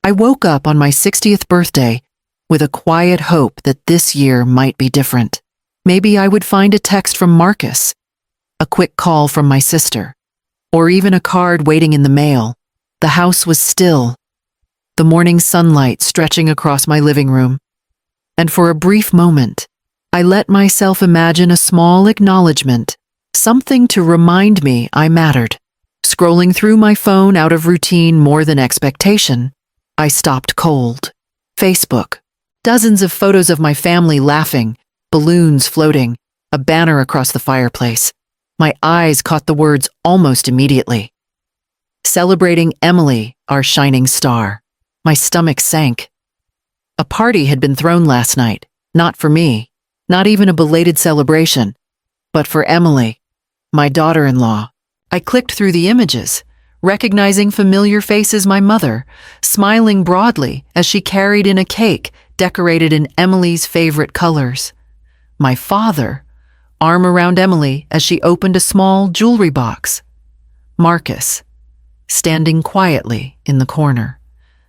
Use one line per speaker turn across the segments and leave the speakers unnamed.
I woke up on my 60th birthday with a quiet hope that this year might be different. Maybe I would find a text from Marcus, a quick call from my sister, or even a card waiting in the mail. The house was still, the morning sunlight stretching across my living room. And for a brief moment, I let myself imagine a small acknowledgement, something to remind me I mattered. Scrolling through my phone out of routine more than expectation, I stopped cold. Facebook. Dozens of photos of my family laughing, balloons floating, a banner across the fireplace. My eyes caught the words almost immediately. Celebrating Emily, our shining star. My stomach sank. A party had been thrown last night, not for me, not even a belated celebration, but for Emily, my daughter-in-law. I clicked through the images, recognizing familiar faces: my mother, smiling broadly as she carried in a cake decorated in Emily's favorite colors. My father, arm around Emily as she opened a small jewelry box. Marcus, standing quietly in the corner,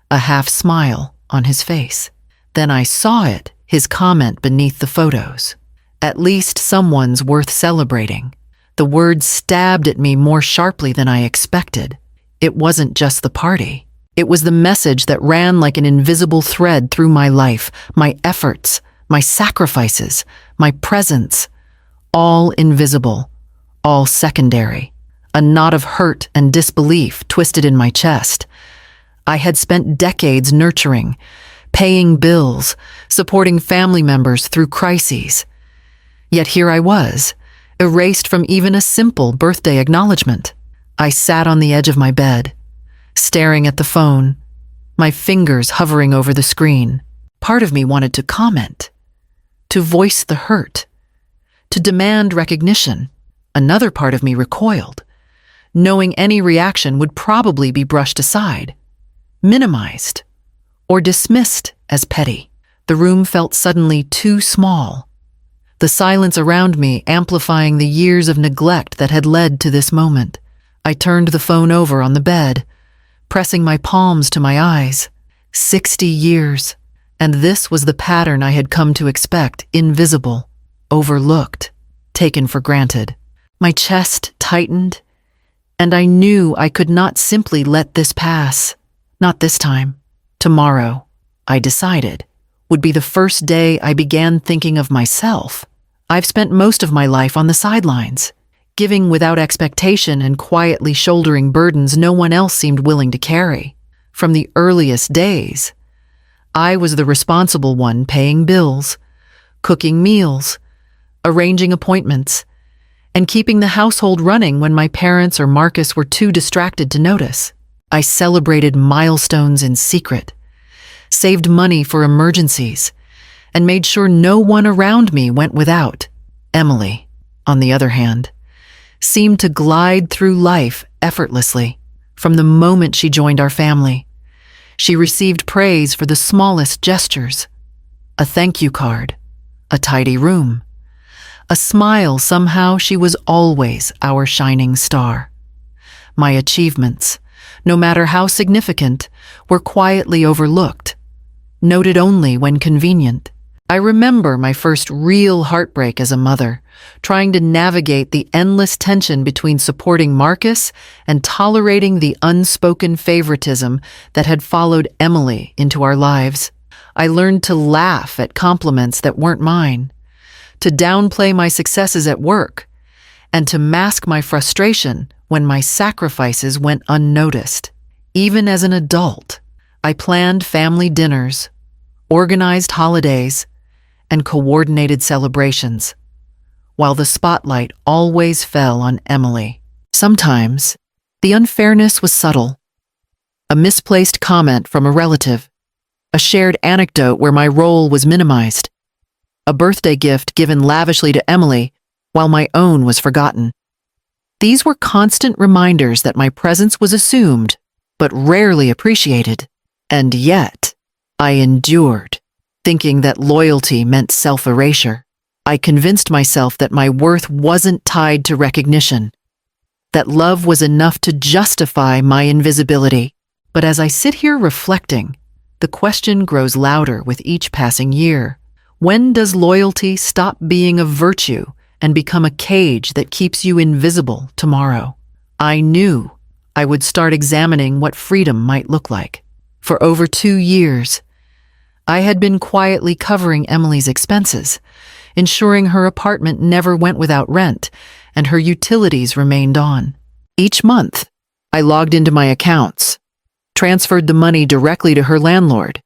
a half smile on his face. Then I saw it, his comment beneath the photos. At least someone's worth celebrating. The words stabbed at me more sharply than I expected. It wasn't just the party. It was the message that ran like an invisible thread through my life, my efforts, my sacrifices, my presence, all invisible, all secondary. A knot of hurt and disbelief twisted in my chest. I had spent decades nurturing, paying bills, supporting family members through crises. Yet here I was, erased from even a simple birthday acknowledgement. I sat on the edge of my bed, staring at the phone, my fingers hovering over the screen. Part of me wanted to comment, to voice the hurt, to demand recognition. Another part of me recoiled, knowing any reaction would probably be brushed aside, minimized, or dismissed as petty. The room felt suddenly too small, the silence around me amplifying the years of neglect that had led to this moment. I turned the phone over on the bed, pressing my palms to my eyes. 60 years, and this was the pattern I had come to expect: invisible, overlooked, taken for granted. My chest tightened, and I knew I could not simply let this pass. Not this time. Tomorrow, I decided, would be the first day I began thinking of myself. I've spent most of my life on the sidelines, giving without expectation and quietly shouldering burdens no one else seemed willing to carry. From the earliest days, I was the responsible one, paying bills, cooking meals, arranging appointments, and keeping the household running when my parents or Marcus were too distracted to notice. I celebrated milestones in secret, saved money for emergencies, and made sure no one around me went without. Emily, on the other hand, seemed to glide through life effortlessly. From the moment she joined our family, she received praise for the smallest gestures: a thank you card, a tidy room, a smile. Somehow she was always our shining star. My achievements, no matter how significant, were quietly overlooked, noted only when convenient. I remember my first real heartbreak as a mother, trying to navigate the endless tension between supporting Marcus and tolerating the unspoken favoritism that had followed Emily into our lives. I learned to laugh at compliments that weren't mine, to downplay my successes at work, and to mask my frustration when my sacrifices went unnoticed. Even as an adult, I planned family dinners, organized holidays, and coordinated celebrations, while the spotlight always fell on Emily. Sometimes, the unfairness was subtle. A misplaced comment from a relative, a shared anecdote where my role was minimized, a birthday gift given lavishly to Emily while my own was forgotten. These were constant reminders that my presence was assumed, but rarely appreciated. And yet, I endured, thinking that loyalty meant self-erasure. I convinced myself that my worth wasn't tied to recognition, that love was enough to justify my invisibility. But as I sit here reflecting, The question grows louder with each passing year. When does loyalty stop being a virtue and become a cage that keeps you invisible tomorrow? I knew I would start examining what freedom might look like. For over 2 years, I had been quietly covering Emily's expenses, ensuring her apartment never went without rent and her utilities remained on. Each month, I logged into my accounts, transferred the money directly to her landlord,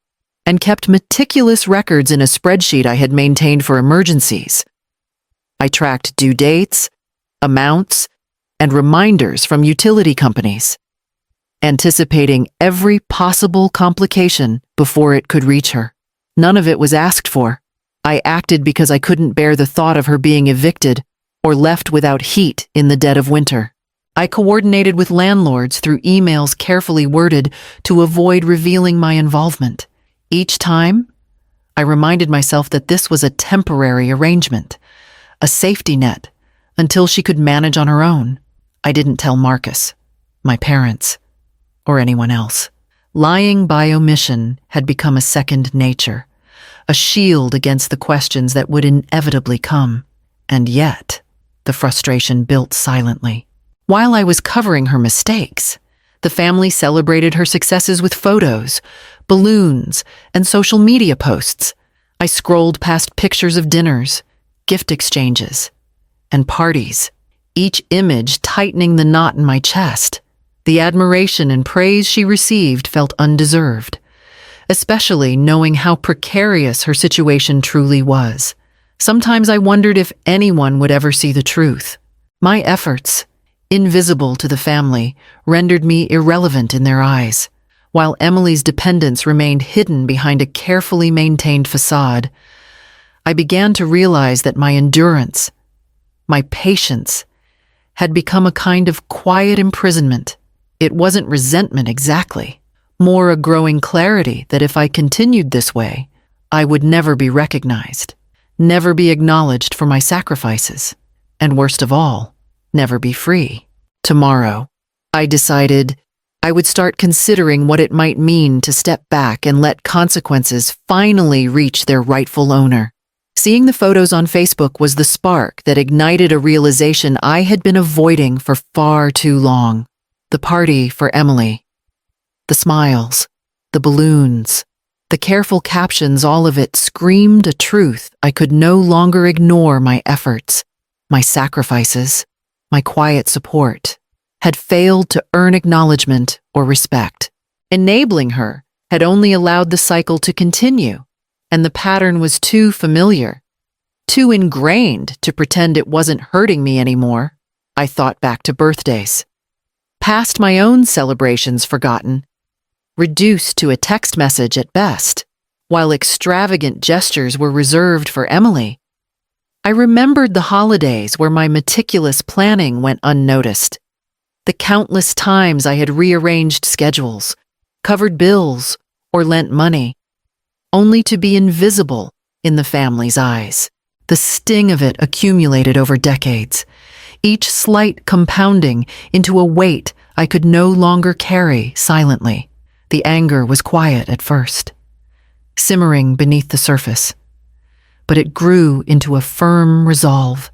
and kept meticulous records in a spreadsheet I had maintained for emergencies. I tracked due dates, amounts, and reminders from utility companies, anticipating every possible complication before it could reach her. None of it was asked for. I acted because I couldn't bear the thought of her being evicted or left without heat in the dead of winter. I coordinated with landlords through emails carefully worded to avoid revealing my involvement. Each time, I reminded myself that this was a temporary arrangement, a safety net, until she could manage on her own. I didn't tell Marcus, my parents, or anyone else. Lying by omission had become a second nature, a shield against the questions that would inevitably come. And yet, the frustration built silently. While I was covering her mistakes, the family celebrated her successes with photos, balloons, and social media posts. I scrolled past pictures of dinners, gift exchanges, and parties, each image tightening the knot in my chest. The admiration and praise she received felt undeserved, especially knowing how precarious her situation truly was. Sometimes I wondered if anyone would ever see the truth. My efforts, invisible to the family, rendered me irrelevant in their eyes. While Emily's dependence remained hidden behind a carefully maintained facade, I began to realize that my endurance, my patience, had become a kind of quiet imprisonment. It wasn't resentment exactly, more a growing clarity that if I continued this way, I would never be recognized, never be acknowledged for my sacrifices, and worst of all, never be free. Tomorrow, I decided I would start considering what it might mean to step back and let consequences finally reach their rightful owner. Seeing the photos on Facebook was the spark that ignited a realization I had been avoiding for far too long. The party for Emily, the smiles, the balloons, the careful captions, all of it screamed a truth I could no longer ignore. My efforts, my sacrifices, my quiet support had failed to earn acknowledgement or respect. Enabling her had only allowed the cycle to continue, and the pattern was too familiar, too ingrained to pretend it wasn't hurting me anymore. I thought back to birthdays, past my own celebrations forgotten, reduced to a text message at best, while extravagant gestures were reserved for Emily. I remembered the holidays where my meticulous planning went unnoticed, the countless times I had rearranged schedules, covered bills, or lent money, only to be invisible in the family's eyes. The sting of it accumulated over decades, each slight compounding into a weight I could no longer carry silently. The anger was quiet at first, simmering beneath the surface, but it grew into a firm resolve.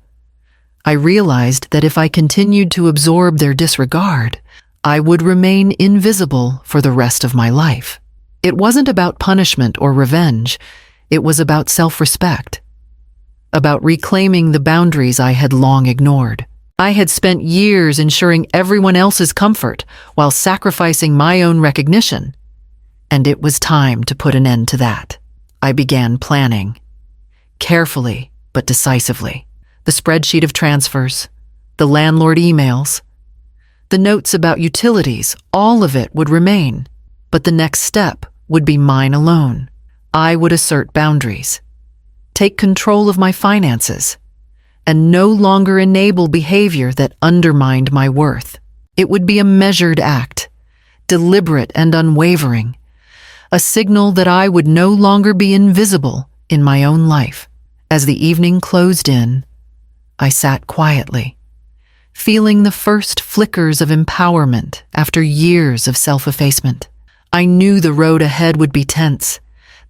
I realized that if I continued to absorb their disregard, I would remain invisible for the rest of my life. It wasn't about punishment or revenge, it was about self-respect, about reclaiming the boundaries I had long ignored. I had spent years ensuring everyone else's comfort while sacrificing my own recognition, and it was time to put an end to that. I began planning, carefully but decisively. The spreadsheet of transfers, the landlord emails, the notes about utilities, all of it would remain, but the next step would be mine alone. I would assert boundaries, take control of my finances, and no longer enable behavior that undermined my worth. It would be a measured act, deliberate and unwavering, a signal that I would no longer be invisible in my own life. As the evening closed in, I sat quietly, feeling the first flickers of empowerment after years of self-effacement. I knew the road ahead would be tense,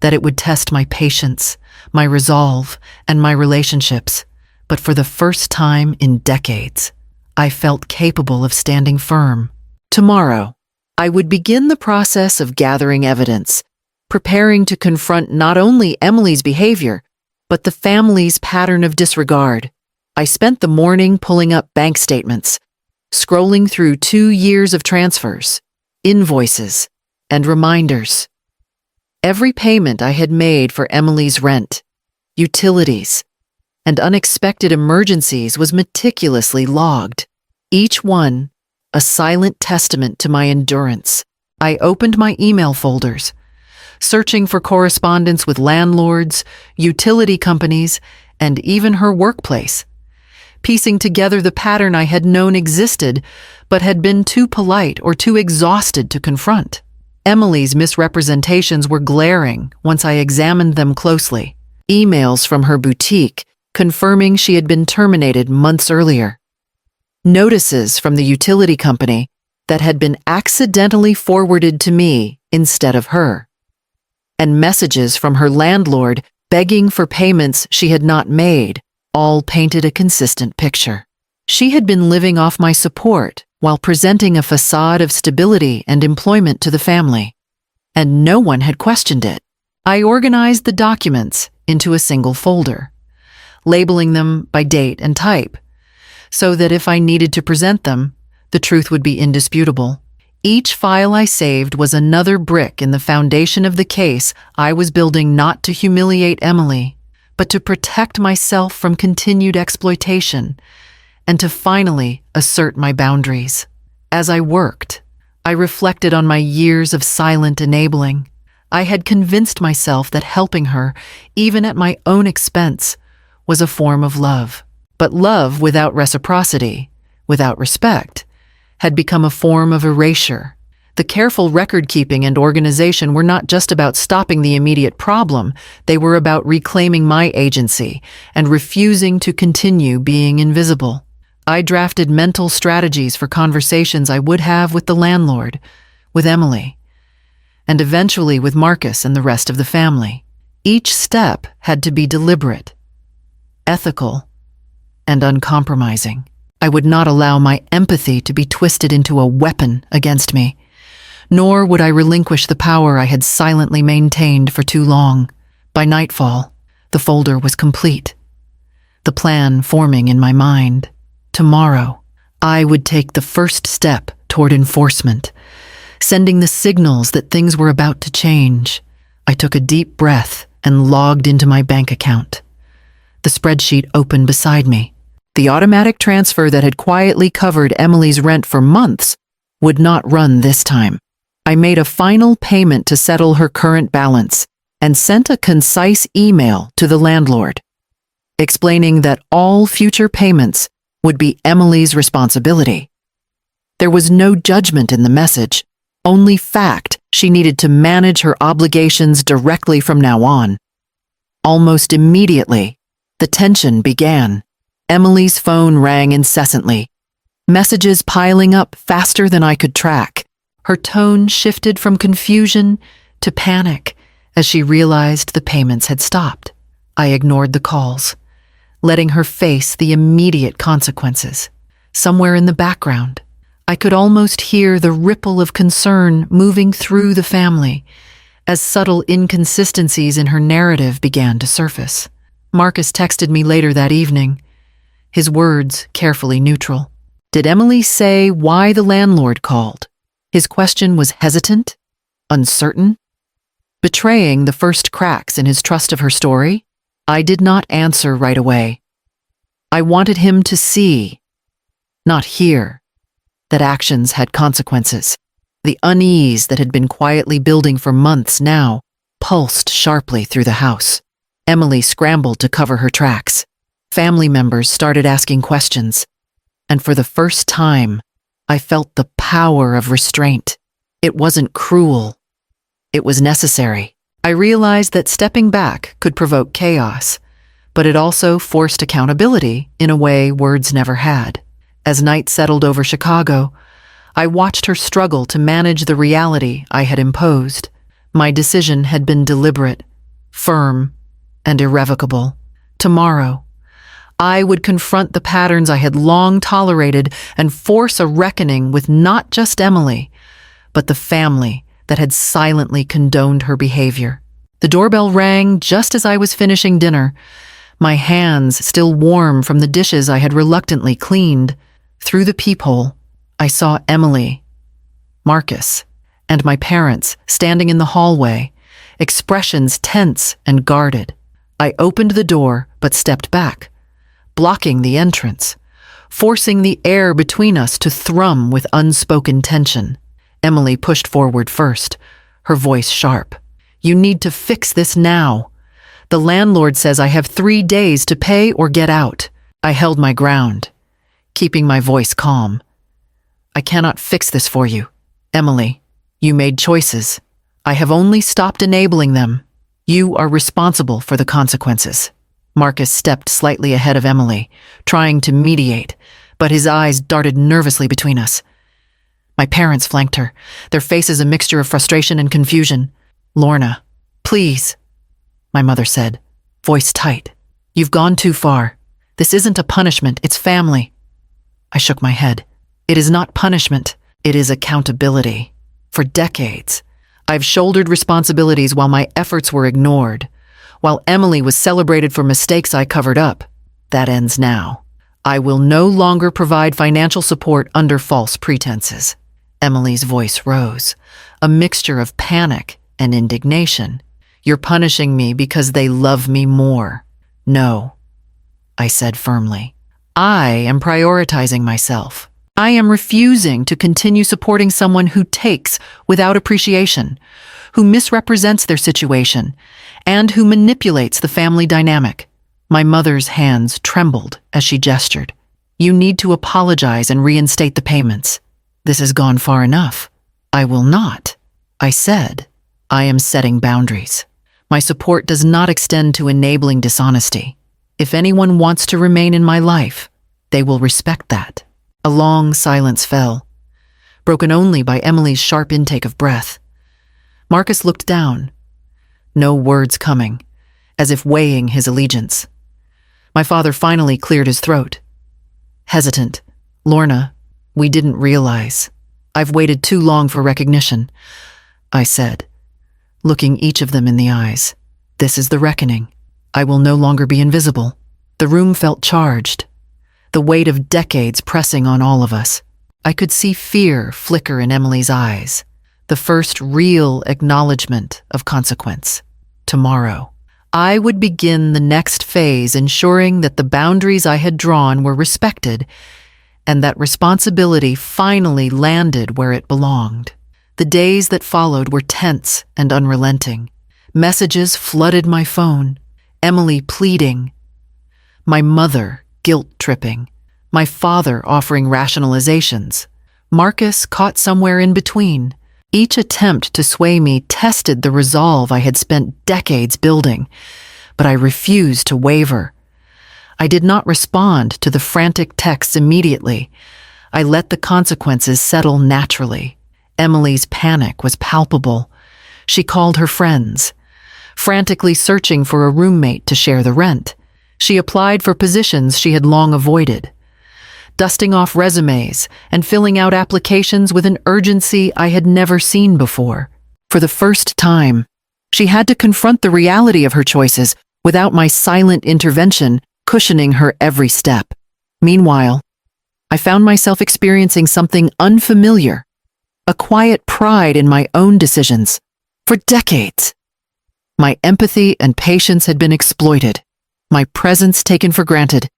that it would test my patience, my resolve, and my relationships. But for the first time in decades, I felt capable of standing firm. Tomorrow, I would begin the process of gathering evidence, preparing to confront not only Emily's behavior, but the family's pattern of disregard. I spent the morning pulling up bank statements, scrolling through 2 years of transfers, invoices, and reminders. Every payment I had made for Emily's rent, utilities, and unexpected emergencies was meticulously logged. Each one a silent testament to my endurance. I opened my email folders, searching for correspondence with landlords, utility companies, and even her workplace, piecing together the pattern I had known existed but had been too polite or too exhausted to confront. Emily's misrepresentations were glaring once I examined them closely. Emails from her boutique confirming she had been terminated months earlier. Notices from the utility company that had been accidentally forwarded to me instead of her. And messages from her landlord begging for payments she had not made, all painted a consistent picture. She had been living off my support while presenting a facade of stability and employment to the family. And no one had questioned it. I organized the documents into a single folder, labeling them by date and type, so that if I needed to present them, the truth would be indisputable. Each file I saved was another brick in the foundation of the case I was building, not to humiliate Emily, but to protect myself from continued exploitation and to finally assert my boundaries. As I worked, I reflected on my years of silent enabling. I had convinced myself that helping her, even at my own expense, was a form of love. But love without reciprocity, without respect, had become a form of erasure. The careful record-keeping and organization were not just about stopping the immediate problem, they were about reclaiming my agency and refusing to continue being invisible. I drafted mental strategies for conversations I would have with the landlord, with Emily, and eventually with Marcus and the rest of the family. Each step had to be deliberate, ethical, and uncompromising. I would not allow my empathy to be twisted into a weapon against me, nor would I relinquish the power I had silently maintained for too long. By nightfall, the folder was complete, the plan forming in my mind. Tomorrow, I would take the first step toward enforcement, sending the signals that things were about to change. I took a deep breath and logged into my bank account. The spreadsheet opened beside me. The automatic transfer that had quietly covered Emily's rent for months would not run this time. I made a final payment to settle her current balance and sent a concise email to the landlord, explaining that all future payments would be Emily's responsibility. There was no judgment in the message, only fact. She needed to manage her obligations directly from now on. Almost immediately, the tension began. Emily's phone rang incessantly, messages piling up faster than I could track. Her tone shifted from confusion to panic as she realized the payments had stopped. I ignored the calls, letting her face the immediate consequences. Somewhere in the background, I could almost hear the ripple of concern moving through the family as subtle inconsistencies in her narrative began to surface. Marcus texted me later that evening, his words carefully neutral. Did Emily say why the landlord called? His question was hesitant, uncertain, betraying the first cracks in his trust of her story. I did not answer right away. I wanted him to see, not hear, that actions had consequences. The unease that had been quietly building for months now pulsed sharply through the house. Emily scrambled to cover her tracks. Family members started asking questions, and for the first time, I felt the power of restraint. It wasn't cruel. It was necessary. I realized that stepping back could provoke chaos, but it also forced accountability in a way words never had. As night settled over Chicago, I watched her struggle to manage the reality I had imposed. My decision had been deliberate, firm, and irrevocable. Tomorrow, I would confront the patterns I had long tolerated and force a reckoning with not just Emily, but the family that had silently condoned her behavior. The doorbell rang just as I was finishing dinner, my hands still warm from the dishes I had reluctantly cleaned. Through the peephole, I saw Emily, Marcus, and my parents standing in the hallway, expressions tense and guarded. I opened the door but stepped back, blocking the entrance, forcing the air between us to thrum with unspoken tension. Emily pushed forward first, her voice sharp. "You need to fix this now. The landlord says I have 3 days to pay or get out." I held my ground, keeping my voice calm. "I cannot fix this for you. Emily, you made choices. I have only stopped enabling them. You are responsible for the consequences." Marcus stepped slightly ahead of Emily, trying to mediate, but his eyes darted nervously between us. My parents flanked her, their faces a mixture of frustration and confusion. "Lorna, please," my mother said, voice tight. "You've gone too far. This isn't a punishment, it's family." I shook my head. "It is not punishment, it is accountability. For decades, I've shouldered responsibilities while my efforts were ignored. While Emily was celebrated for mistakes I covered up. That ends now. I will no longer provide financial support under false pretenses." Emily's voice rose, a mixture of panic and indignation. "You're punishing me because they love me more." "No," I said firmly. "I am prioritizing myself. I am refusing to continue supporting someone who takes without appreciation, who misrepresents their situation, and who manipulates the family dynamic." My mother's hands trembled as she gestured. "You need to apologize and reinstate the payments. This has gone far enough." "I will not," I said. "I am setting boundaries. My support does not extend to enabling dishonesty. If anyone wants to remain in my life, they will respect that." A long silence fell, broken only by Emily's sharp intake of breath. Marcus looked down, no words coming, as if weighing his allegiance. My father finally cleared his throat. Hesitant, "Lorna, we didn't realize. I've waited too long for recognition," I said, looking each of them in the eyes. "This is the reckoning. I will no longer be invisible." The room felt charged, the weight of decades pressing on all of us. I could see fear flicker in Emily's eyes, the first real acknowledgement of consequence. Tomorrow, I would begin the next phase ensuring that the boundaries I had drawn were respected and that responsibility finally landed where it belonged. The days that followed were tense and unrelenting. Messages flooded my phone, Emily pleading, my mother guilt-tripping, my father offering rationalizations, Marcus caught somewhere in between. Each attempt to sway me tested the resolve I had spent decades building, but I refused to waver. I did not respond to the frantic texts immediately. I let the consequences settle naturally. Emily's panic was palpable. She called her friends, frantically searching for a roommate to share the rent. She applied for positions she had long avoided, dusting off resumes and filling out applications with an urgency I had never seen before. For the first time, she had to confront the reality of her choices without my silent intervention cushioning her every step. Meanwhile, I found myself experiencing something unfamiliar, a quiet pride in my own decisions. For decades, my empathy and patience had been exploited, my presence taken for granted.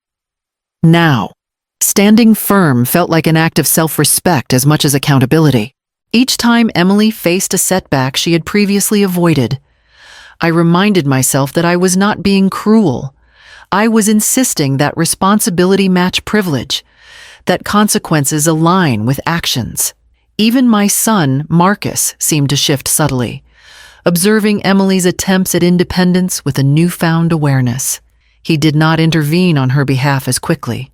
Now, standing firm felt like an act of self-respect as much as accountability. Each time Emily faced a setback she had previously avoided, I reminded myself that I was not being cruel. I was insisting that responsibility match privilege, that consequences align with actions. Even my son, Marcus, seemed to shift subtly, observing Emily's attempts at independence with a newfound awareness. He did not intervene on her behalf as quickly,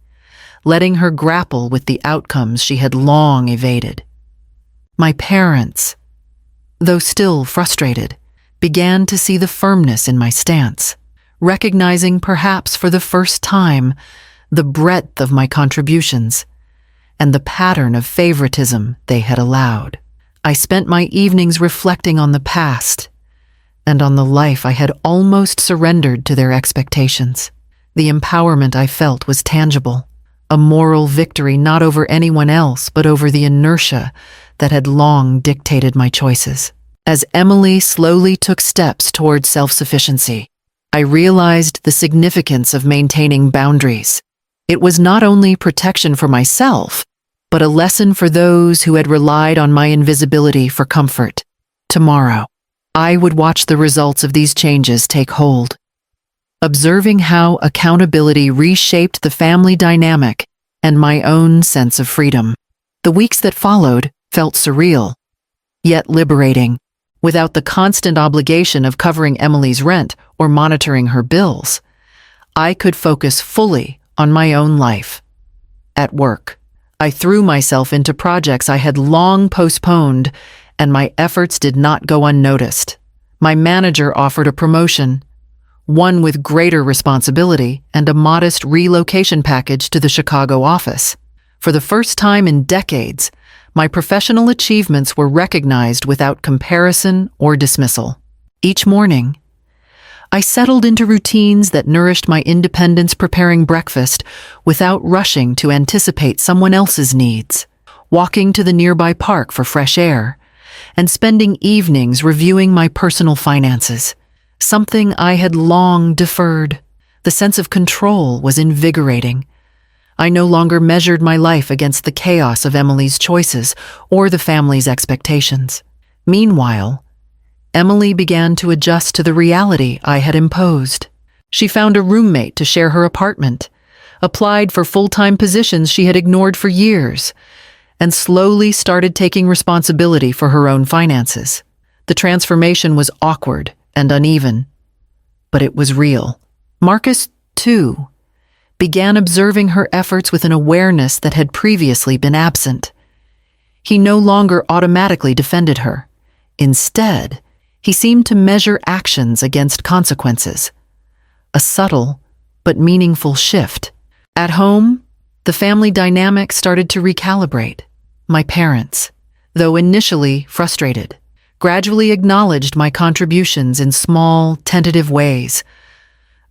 letting her grapple with the outcomes she had long evaded. My parents, though still frustrated, began to see the firmness in my stance, recognizing perhaps for the first time the breadth of my contributions and the pattern of favoritism they had allowed. I spent my evenings reflecting on the past and on the life I had almost surrendered to their expectations. The empowerment I felt was tangible, a moral victory not over anyone else but over the inertia that had long dictated my choices. As Emily slowly took steps towards self-sufficiency, I realized the significance of maintaining boundaries. It was not only protection for myself, but a lesson for those who had relied on my invisibility for comfort. Tomorrow, I would watch the results of these changes take hold, observing how accountability reshaped the family dynamic and my own sense of freedom. The weeks that followed felt surreal, yet liberating. Without the constant obligation of covering Emily's rent or monitoring her bills, I could focus fully on my own life. At work, I threw myself into projects I had long postponed, and my efforts did not go unnoticed. My manager offered a promotion, one with greater responsibility and a modest relocation package to the Chicago office. For the first time in decades, my professional achievements were recognized without comparison or dismissal. Each morning, I settled into routines that nourished my independence, preparing breakfast without rushing to anticipate someone else's needs, walking to the nearby park for fresh air, and spending evenings reviewing my personal finances, something I had long deferred. The sense of control was invigorating. I no longer measured my life against the chaos of Emily's choices or the family's expectations. Meanwhile, Emily began to adjust to the reality I had imposed. She found a roommate to share her apartment, applied for full-time positions she had ignored for years, and slowly started taking responsibility for her own finances. The transformation was awkward and uneven, but it was real. Marcus, too, began observing her efforts with an awareness that had previously been absent. He no longer automatically defended her. Instead, he seemed to measure actions against consequences, a subtle but meaningful shift. At home, the family dynamic started to recalibrate. My parents, though initially frustrated, gradually acknowledged my contributions in small, tentative ways.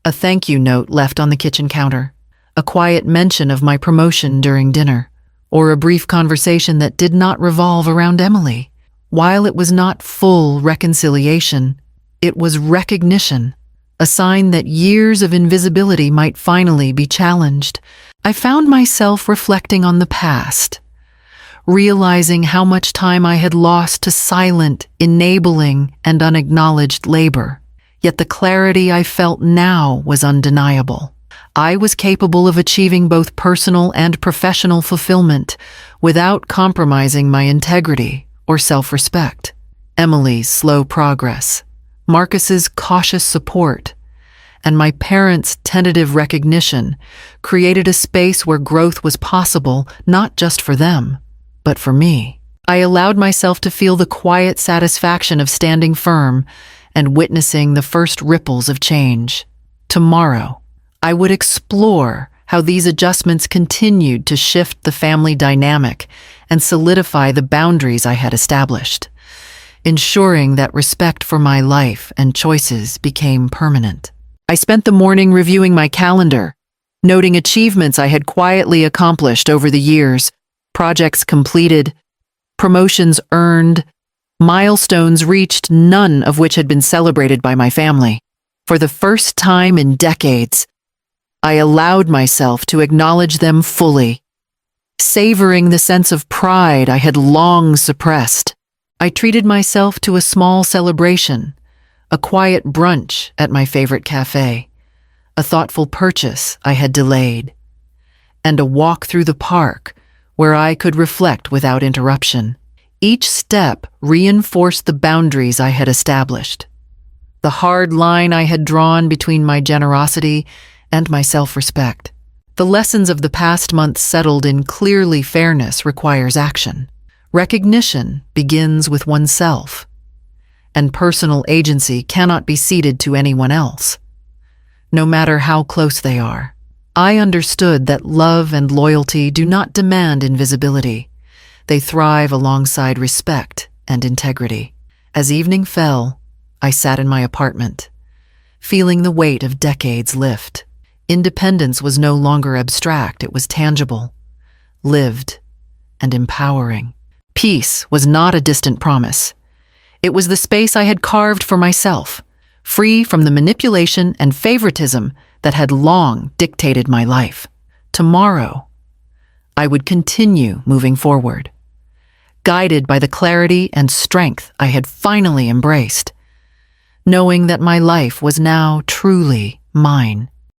A thank you note left on the kitchen counter, a quiet mention of my promotion during dinner, or a brief conversation that did not revolve around Emily. While it was not full reconciliation, it was recognition, a sign that years of invisibility might finally be challenged. I found myself reflecting on the past, realizing how much time I had lost to silent, enabling, and unacknowledged labor. Yet the clarity I felt now was undeniable. I was capable of achieving both personal and professional fulfillment without compromising my integrity or self-respect. Emily's slow progress, Marcus's cautious support, and my parents' tentative recognition created a space where growth was possible not just for them, but for me. I allowed myself to feel the quiet satisfaction of standing firm and witnessing the first ripples of change. Tomorrow, I would explore how these adjustments continued to shift the family dynamic and solidify the boundaries I had established, ensuring that respect for my life and choices became permanent. I spent the morning reviewing my calendar, noting achievements I had quietly accomplished over the years, projects completed, promotions earned, milestones reached, none of which had been celebrated by my family. For the first time in decades, I allowed myself to acknowledge them fully, savoring the sense of pride I had long suppressed. I treated myself to a small celebration, a quiet brunch at my favorite cafe, a thoughtful purchase I had delayed, and a walk through the park where I could reflect without interruption. Each step reinforced the boundaries I had established, the hard line I had drawn between my generosity and my self-respect. The lessons of the past month settled in clearly fairness requires action. Recognition begins with oneself, and personal agency cannot be ceded to anyone else, no matter how close they are. I understood that love and loyalty do not demand invisibility. They thrive alongside respect and integrity. As evening fell, I sat in my apartment, feeling the weight of decades lift. Independence was no longer abstract, it was tangible, lived, and empowering. Peace was not a distant promise. It was the space I had carved for myself, free from the manipulation and favoritism that had long dictated my life. Tomorrow, I would continue moving forward, guided by the clarity and strength I had finally embraced, knowing that my life was now truly mine.